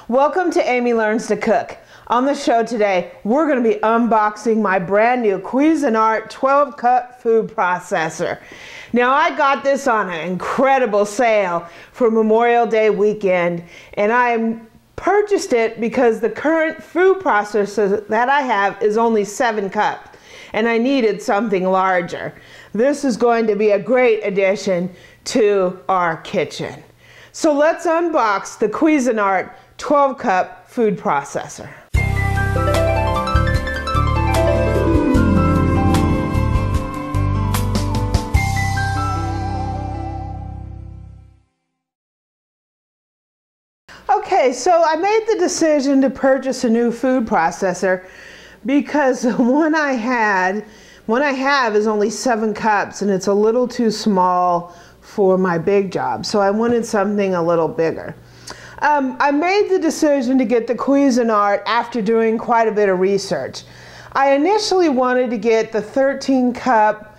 Welcome to Amy Learns to Cook. On the show today, we're going to be unboxing my brand new Cuisinart 12-cup food processor. Now, I got this on an incredible sale for Memorial Day weekend, and I purchased it because the current food processor that I have is only 7 cups, and I needed something larger. This is going to be a great addition to our kitchen. So let's unbox the Cuisinart 12-cup food processor. Okay, so I made the decision to purchase a new food processor because the one I have is only 7 cups and it's a little too small for my big job. So I wanted something a little bigger. I made the decision to get the Cuisinart after doing quite a bit of research. I initially wanted to get the 13-cup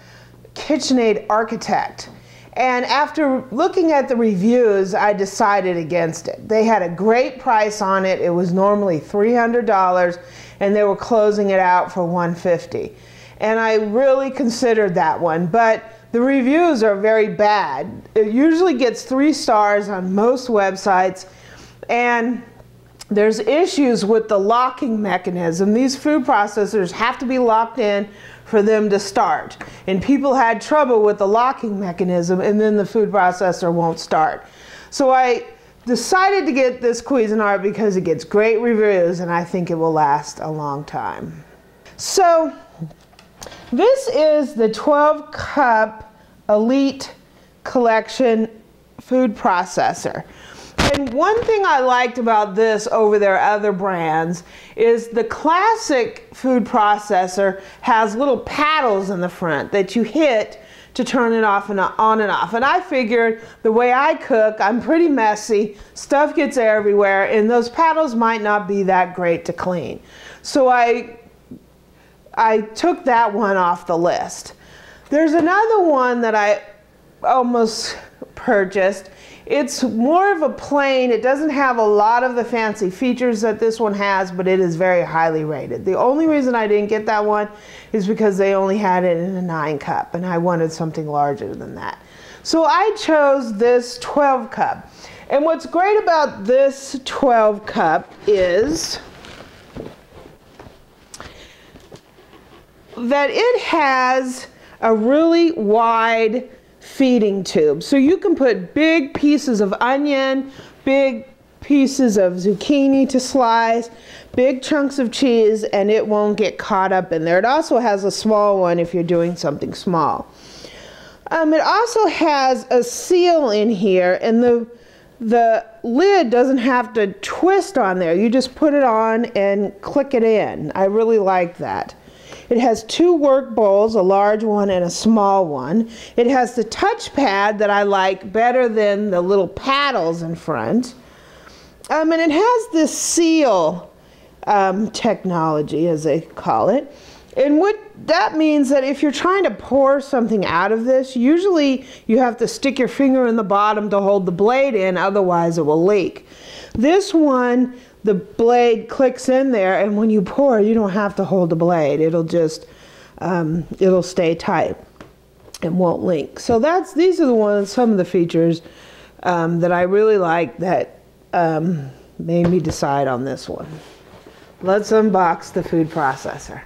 KitchenAid Architect. And after looking at the reviews, I decided against it. They had a great price on it. It was normally $300, and they were closing it out for $150. And I really considered that one, but the reviews are very bad. It usually gets 3 stars on most websites, and there's issues with the locking mechanism. These food processors have to be locked in for them to start. And people had trouble with the locking mechanism, and then the food processor won't start. So I decided to get this Cuisinart because it gets great reviews, and I think it will last a long time. So this is the 12-cup Elite Collection food processor. And one thing I liked about this over their other brands is the classic food processor has little paddles in the front that you hit to turn it off and on and off. And I figured the way I cook, I'm pretty messy, stuff gets everywhere, and those paddles might not be that great to clean. So I took that one off the list. There's another one that I almost purchased. It's more of a plain, it doesn't have a lot of the fancy features that this one has, but it is very highly rated. The only reason I didn't get that one is because they only had it in a 9-cup, and I wanted something larger than that. So I chose this 12-cup. And what's great about this 12-cup is that it has a really wide feeding tube. So you can put big pieces of onion, big pieces of zucchini to slice, big chunks of cheese, and it won't get caught up in there. It also has a small one if you're doing something small. It also has a seal in here, and the lid doesn't have to twist on there. You just put it on and click it in. I really like that. It has 2 work bowls, a large one and a small one. It has the touchpad that I like better than the little paddles in front. And it has this seal technology, as they call it. And what that means that if you're trying to pour something out of this, usually you have to stick your finger in the bottom to hold the blade in, otherwise it will leak. This one, the blade clicks in there, and when you pour, you don't have to hold the blade. It'll just, it'll stay tight and won't leak. So these are some of the features that I really like that made me decide on this one. Let's unbox the food processor.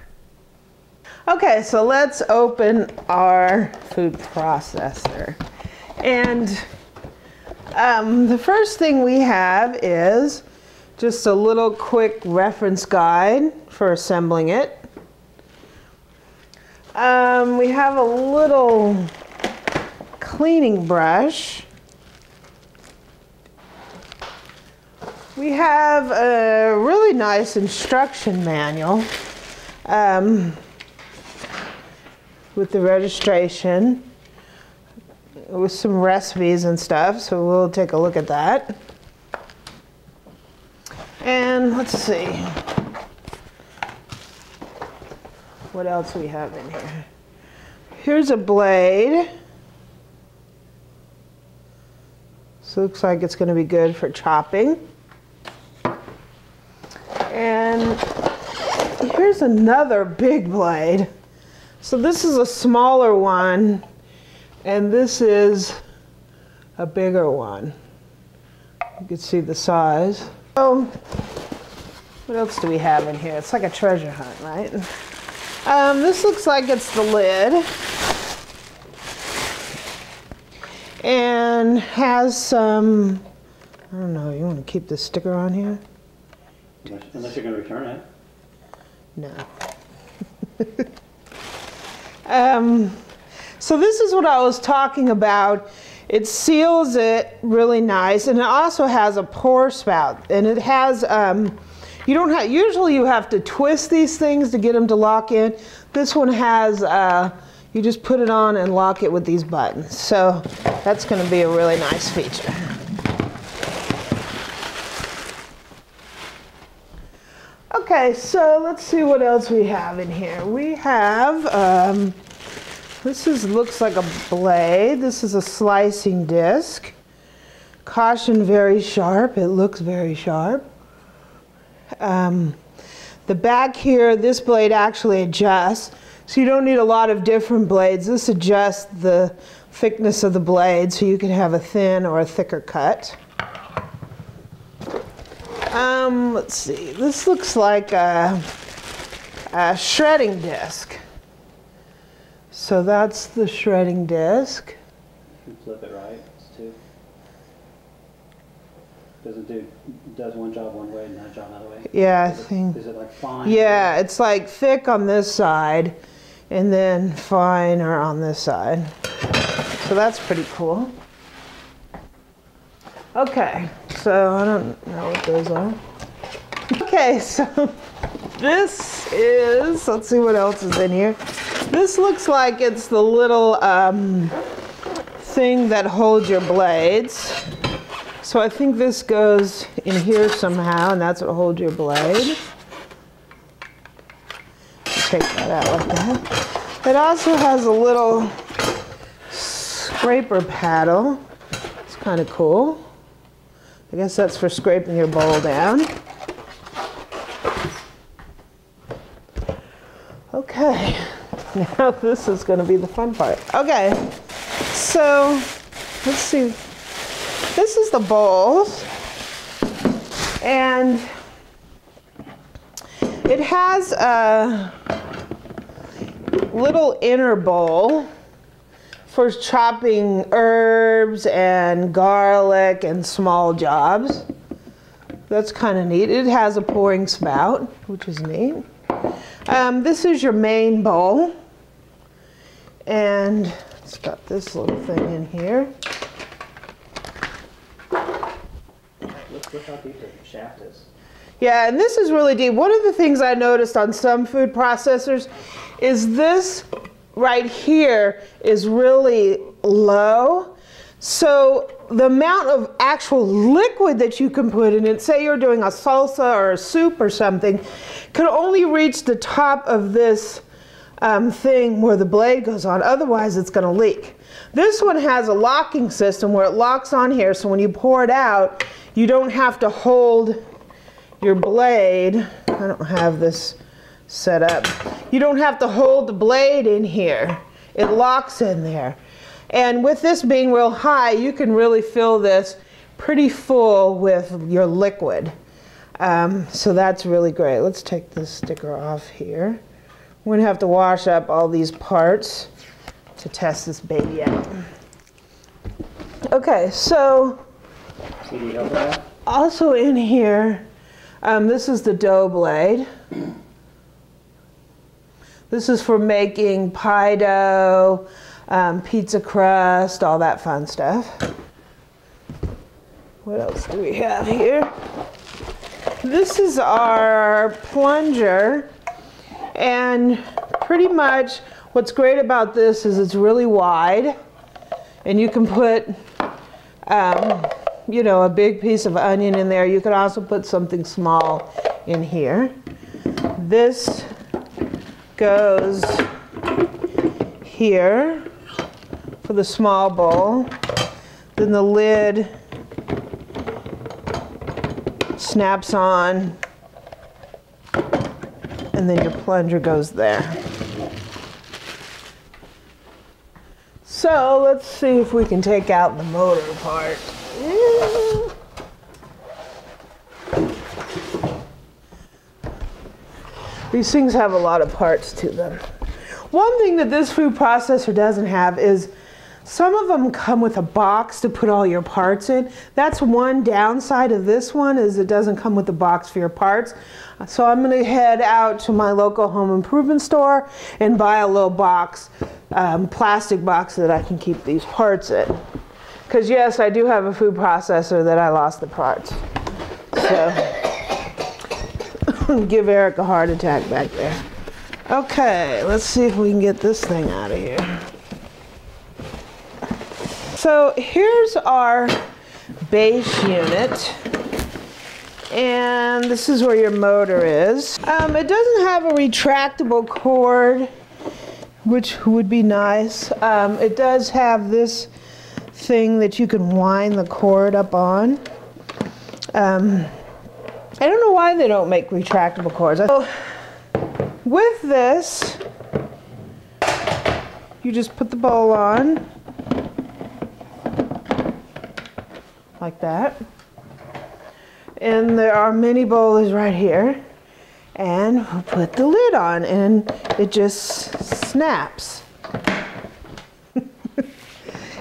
Okay, so let's open our food processor. And the first thing we have is just a little quick reference guide for assembling it. We have a little cleaning brush. We have a really nice instruction manual with the registration with some recipes and stuff, so we'll take a look at that. And let's see what else we have in here. Here's a blade. So it looks like it's going to be good for chopping. And here's another big blade. So this is a smaller one, and this is a bigger one. You can see the size. So, what else do we have in here? It's like a treasure hunt, right? This looks like it's the lid. And has some, I don't know, you want to keep this sticker on here? Unless you're going to return it. No. So this is what I was talking about. It seals it really nice, and it also has a pour spout. And it has, you don't have, usually you have to twist these things to get them to lock in. This one has, you just put it on and lock it with these buttons. So that's going to be a really nice feature. Okay, so let's see what else we have in here. We have, looks like a blade. This is a slicing disc. Caution, very sharp. It looks very sharp. The back here, this blade actually adjusts. So you don't need a lot of different blades. This adjusts the thickness of the blade so you can have a thin or a thicker cut. Let's see. This looks like a shredding disc. So that's the shredding disc. You can flip it right. It's two. Does one job one way and another job another way? Yeah, I think. Is it like fine? Yeah, it's like thick on this side and then finer on this side. So that's pretty cool. Okay, so I don't know what those are. Okay, so this is, let's see what else is in here. This looks like it's the little thing that holds your blades. So I think this goes in here somehow, and that's what holds your blade. Take that out like that. It also has a little scraper paddle. It's kind of cool. I guess that's for scraping your bowl down. Okay, now this is going to be the fun part. Okay, so let's see. This is the bowls, and it has a little inner bowl for chopping herbs and garlic and small jobs. That's kind of neat. It has a pouring spout, which is neat. This is your main bowl, and it's got this little thing in here. Look how deep the shaft is. Yeah, and this is really deep. One of the things I noticed on some food processors is this right here is really low. So the amount of actual liquid that you can put in it, say you're doing a salsa or a soup or something, can only reach the top of this thing where the blade goes on. Otherwise, it's going to leak. This one has a locking system where it locks on here, so when you pour it out, you don't have to hold your blade. I don't have this set up. You don't have to hold the blade in here. It locks in there. And with this being real high, you can really fill this pretty full with your liquid. So that's really great. Let's take this sticker off here. We're gonna have to wash up all these parts to test this baby out. Okay, so also in here, this is the dough blade. This is for making pie dough, pizza crust, all that fun stuff. What else do we have here? This is our plunger, and pretty much what's great about this is it's really wide, and you can put you know, a big piece of onion in there. You could also put something small in here. This goes here for the small bowl. Then the lid snaps on And then your plunger goes there. So let's see if we can take out the motor part. These things have a lot of parts to them. One thing that this food processor doesn't have is some of them come with a box to put all your parts in. That's one downside of this one, is it doesn't come with a box for your parts. So I'm going to head out to my local home improvement store and buy a little box, plastic box that I can keep these parts in. Because yes, I do have a food processor that I lost the parts. So give Eric a heart attack back there. Okay, let's see if we can get this thing out of here. So here's our base unit, and this is where your motor is. It doesn't have a retractable cord, which would be nice. It does have this thing that you can wind the cord up on. I don't know why they don't make retractable cords. So with this, you just put the bowl on, like that. And there are mini bowls right here. And we'll put the lid on and it just snaps.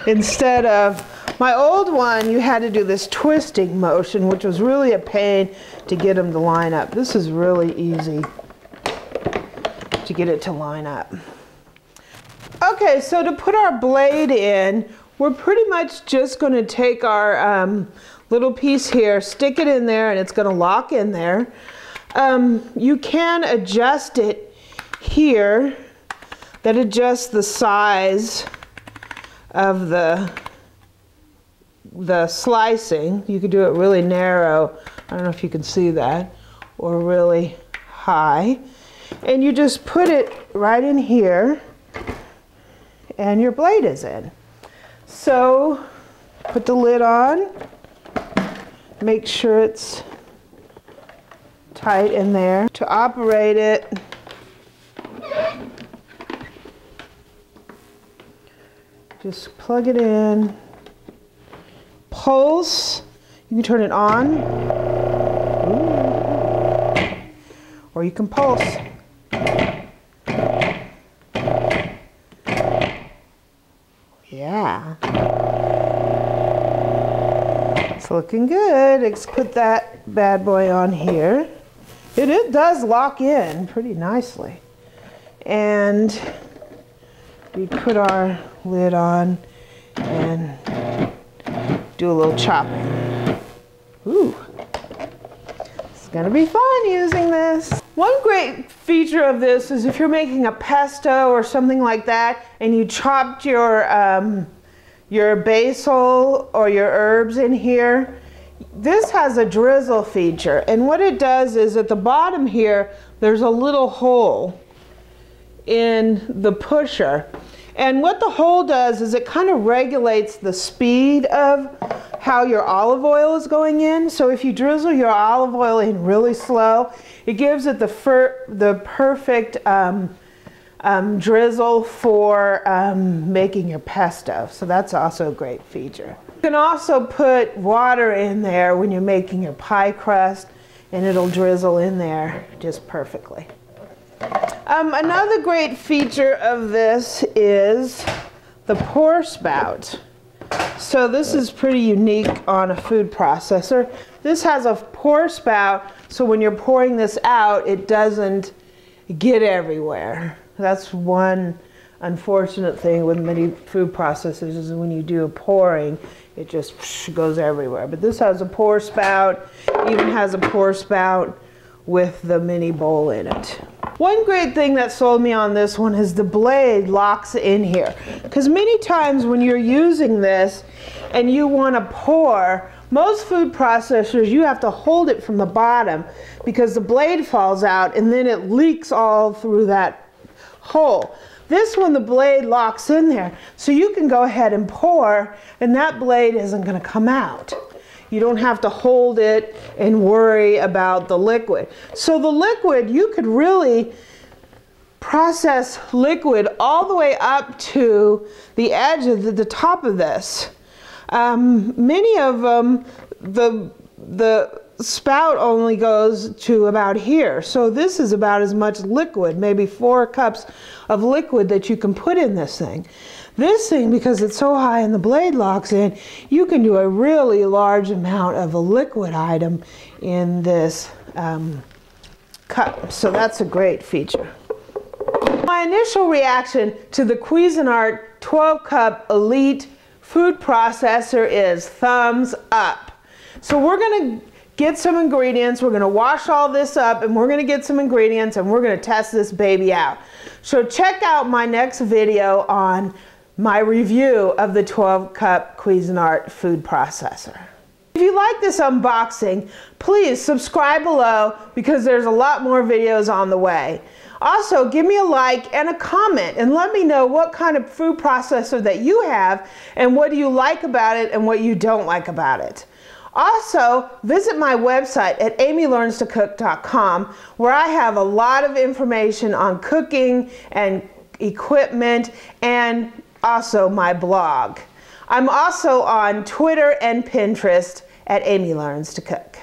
Instead of my old one, you had to do this twisting motion, which was really a pain to get them to line up. This is really easy to get it to line up. Okay, so to put our blade in, we're pretty much just going to take our little piece here, stick it in there, and it's going to lock in there. You can adjust it here. That adjusts the size of the slicing. You could do it really narrow. I don't know if you can see that, or really high. And you just put it right in here, and your blade is in. So put the lid on, make sure it's tight in there. To operate it, just plug it in, pulse, you can turn it on, or you can pulse. Yeah. It's looking good. Let's put that bad boy on here. It does lock in pretty nicely. And we put our lid on and do a little chopping. Ooh. It's gonna be fun using this. One great feature of this is if you're making a pesto or something like that and you chopped your basil or your herbs in here, this has a drizzle feature. And what it does is at the bottom here, there's a little hole in the pusher. And what the hole does is it kind of regulates the speed of how your olive oil is going in. So if you drizzle your olive oil in really slow, it gives it the perfect drizzle for making your pesto. So that's also a great feature. You can also put water in there when you're making your pie crust, and it'll drizzle in there just perfectly. Another great feature of this is the pour spout. So this is pretty unique on a food processor. This has a pour spout, so when you're pouring this out, it doesn't get everywhere. That's one unfortunate thing with many food processors, is when you do a pouring, it just goes everywhere. But this has a pour spout, even has a pour spout with the mini bowl in it. One great thing that sold me on this one is the blade locks in here. Because many times when you're using this and you want to pour, most food processors, you have to hold it from the bottom because the blade falls out and then it leaks all through that hole. This one, the blade locks in there, so you can go ahead and pour and that blade isn't going to come out. You don't have to hold it and worry about the liquid. So the liquid, you could really process liquid all the way up to the edge of the top of this. Many of them, the spout only goes to about here. So this is about as much liquid, maybe 4 cups of liquid that you can put in this thing. This thing, because it's so high and the blade locks in, you can do a really large amount of a liquid item in this cup. So that's a great feature. My initial reaction to the Cuisinart 12-cup Elite food processor is thumbs up. So we're going to get some ingredients, we're going to wash all this up, and we're going to get some ingredients, and we're going to test this baby out. So check out my next video on my review of the 12-cup Cuisinart food processor. If you like this unboxing, please subscribe below because there's a lot more videos on the way. Also, give me a like and a comment and let me know what kind of food processor that you have and what do you like about it and what you don't like about it. Also, visit my website at amylearnstocook.com where I have a lot of information on cooking and equipment and also my blog. I'm also on Twitter and Pinterest at Amy Learns to Cook.